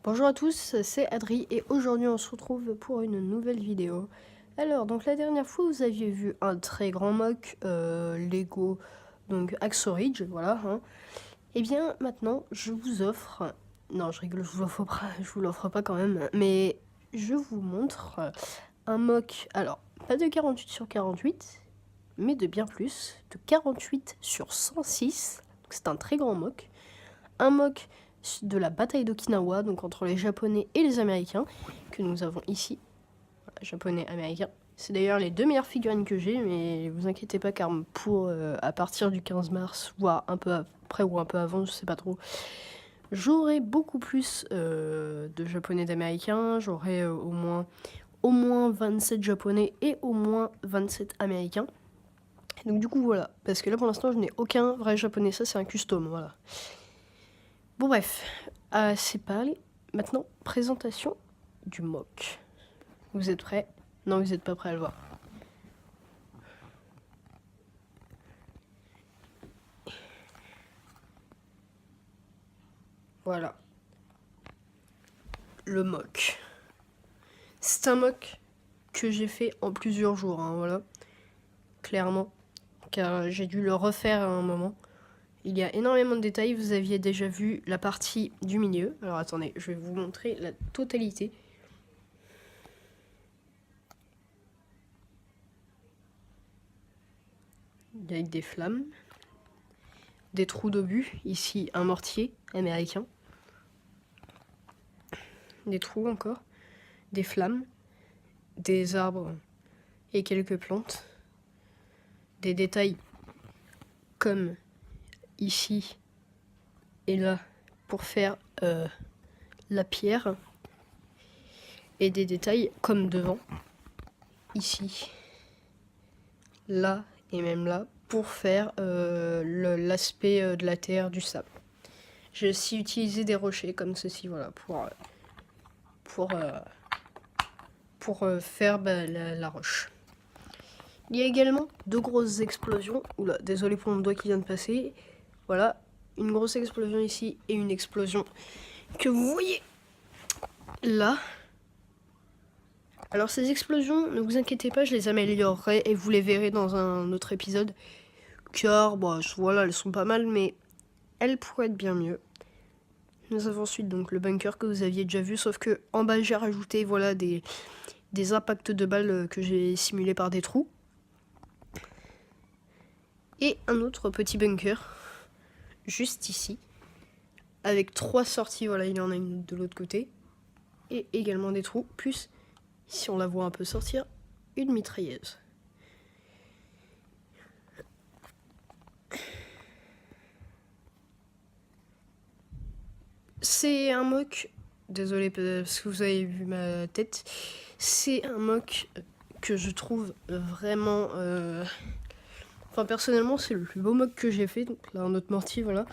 Bonjour à tous, c'est Adri et aujourd'hui on se retrouve pour une nouvelle vidéo. Alors, donc la dernière fois vous aviez vu un très grand mock Lego, donc Axo Ridge, voilà. Et bien maintenant je vous offre, non je rigole, je vous l'offre pas quand même, mais je vous montre un mock, alors pas de 48 sur 48, mais de bien plus, de 48 sur 106, donc c'est un très grand mock. Un mock de la bataille d'Okinawa, donc entre les Japonais et les Américains, que nous avons ici. Voilà, Japonais, Américains. C'est d'ailleurs les deux meilleures figurines que j'ai, mais vous inquiétez pas car pour à partir du 15 mars, voire un peu après ou un peu avant, je sais pas trop, j'aurai beaucoup plus de Japonais d'Américains. J'aurai au moins 27 Japonais et au moins 27 Américains. Donc du coup voilà, parce que là pour l'instant je n'ai aucun vrai Japonais, ça c'est un custom, voilà. Bon bref, c'est parlé. Maintenant, présentation du mock. Vous êtes prêts? Non, vous n'êtes pas prêts à le voir. Voilà. Le mock. C'est un mock que j'ai fait en plusieurs jours, hein, voilà. Clairement. Car j'ai dû le refaire à un moment. Il y a énormément de détails. Vous aviez déjà vu la partie du milieu. Alors attendez, je vais vous montrer la totalité. Avec des flammes. Des trous d'obus. Ici, un mortier américain. Des trous encore. Des flammes. Des arbres et quelques plantes. Des détails comme ici et là pour faire la pierre. Et des détails comme devant, ici, là et même là, pour faire l'aspect de la terre, du sable. J'ai aussi utilisé des rochers comme ceci, voilà, pour faire la roche. Il y a également deux grosses explosions. Oula, désolé pour mon doigt qui vient de passer. Voilà, une grosse explosion ici et une explosion que vous voyez là. Alors ces explosions, ne vous inquiétez pas, je les améliorerai et vous les verrez dans un autre épisode. Car, bon, voilà, elles sont pas mal, mais elles pourraient être bien mieux. Nous avons ensuite donc le bunker que vous aviez déjà vu, sauf que en bas j'ai rajouté voilà des impacts de balles que j'ai simulés par des trous. Et un autre petit bunker, juste ici, avec 3 sorties, voilà, il y en a une de l'autre côté. Et également des trous, plus, si on la voit un peu sortir, une mitrailleuse. C'est un mock, désolé parce que vous avez vu ma tête, c'est un mock que je trouve vraiment... Enfin personnellement c'est le plus beau mock que j'ai fait, donc là un autre mortier, voilà.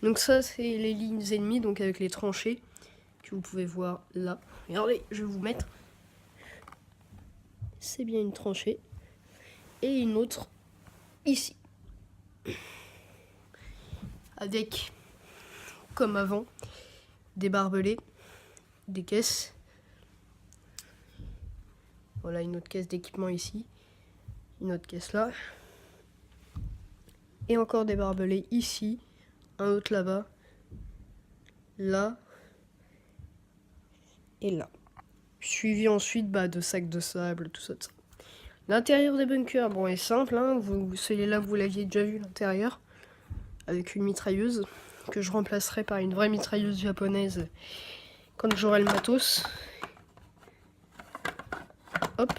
Donc ça c'est les lignes ennemies, donc avec les tranchées, que vous pouvez voir là. Regardez, je vais vous mettre. C'est bien une tranchée. Et une autre ici. Avec, comme avant, des barbelés, des caisses. Voilà une autre caisse d'équipement ici. Une autre caisse là. Et encore des barbelés ici. Un autre là-bas. Là. Et là. Suivi ensuite de sacs de sable, tout ça. L'intérieur des bunkers, bon, est simple. Hein, celui-là, vous l'aviez déjà vu, l'intérieur. Avec une mitrailleuse. Que je remplacerai par une vraie mitrailleuse japonaise quand j'aurai le matos. Hop.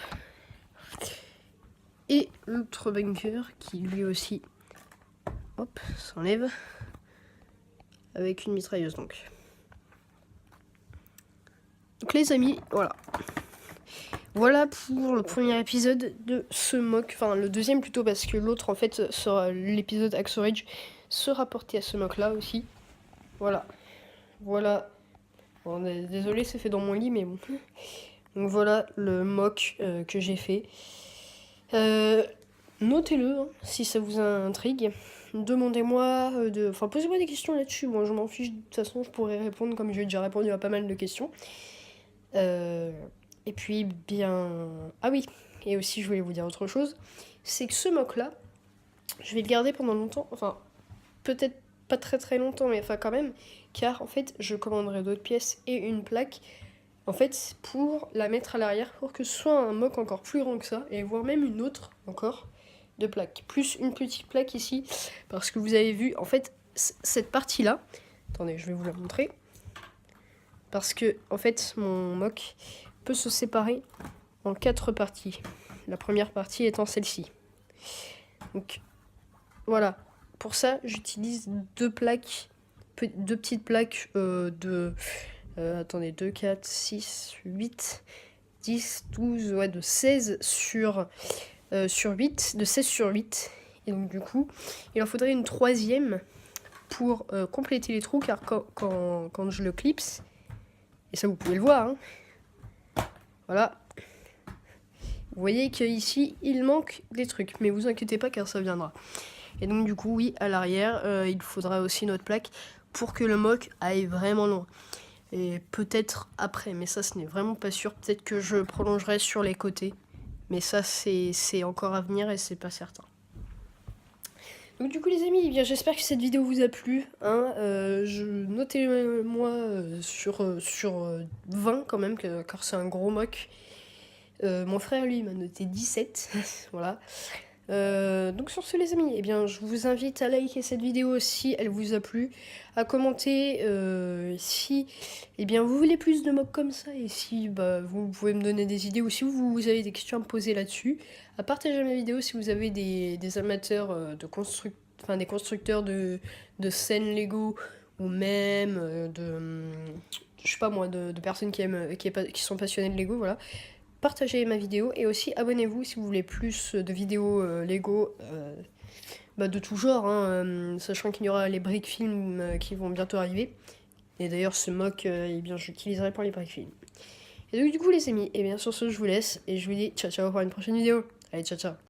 Et l'autre bunker qui lui aussi, hop, s'enlève. Avec une mitrailleuse donc. Donc les amis, voilà. Voilà pour le premier épisode de ce mock. Enfin le deuxième plutôt parce que l'autre en fait sera l'épisode Axo Ridge sera porté à ce mock là aussi. Voilà. Voilà. Bon, désolé c'est fait dans mon lit mais bon. Donc voilà le mock que j'ai fait. Notez-le hein, si ça vous intrigue. demandez-moi, enfin posez-moi des questions là-dessus, moi je m'en fiche, de toute façon je pourrais répondre comme j'ai déjà répondu à pas mal de questions. Et puis bien... Ah oui, et aussi je voulais vous dire autre chose, c'est que ce mock-là, je vais le garder pendant longtemps, enfin peut-être pas très longtemps, mais enfin quand même, car en fait je commanderai d'autres pièces et une plaque, en fait pour la mettre à l'arrière, pour que ce soit un mock encore plus grand que ça, et voire même une autre encore de plaque, plus une petite plaque ici, parce que vous avez vu, en fait, cette partie-là, attendez, je vais vous la montrer, parce que, en fait, mon mock peut se séparer en 4 parties. La première partie étant celle-ci. Donc, voilà. Pour ça, j'utilise 2 plaques, 2 petites plaques attendez, 2, 4, 6, 8, 10, 12, ouais, de 16 sur 8, de 16 sur 8. Et donc du coup, il en faudrait une troisième pour compléter les trous, car quand je le clipse, et ça vous pouvez le voir, hein, voilà, vous voyez qu'ici, il manque des trucs, mais vous inquiétez pas car ça viendra. Et donc du coup, oui, à l'arrière, il faudra aussi notre plaque pour que le mock aille vraiment loin. Et peut-être après, mais ça ce n'est vraiment pas sûr, peut-être que je prolongerai sur les côtés. Mais ça, c'est encore à venir et c'est pas certain. Donc du coup les amis, eh bien, j'espère que cette vidéo vous a plu. Hein, notez-moi sur 20 quand même, car c'est un gros mock. Mon frère lui m'a noté 17. Voilà. Donc sur ce les amis, eh bien, je vous invite à liker cette vidéo si elle vous a plu, à commenter si eh bien, vous voulez plus de mocks comme ça, et si vous pouvez me donner des idées, ou si vous avez des questions à me poser là-dessus, à partager ma vidéo si vous avez des amateurs des constructeurs de scènes Lego, ou même je sais pas moi, de personnes qui sont passionnées de Lego, voilà. Partagez ma vidéo et aussi abonnez-vous si vous voulez plus de vidéos Lego de tout genre, hein, sachant qu'il y aura les brick films qui vont bientôt arriver. Et d'ailleurs ce mock, eh bien, j'utiliserai pour les brick films. Et donc du coup les amis, et bien sur ce je vous laisse et je vous dis ciao ciao pour une prochaine vidéo. Allez ciao ciao.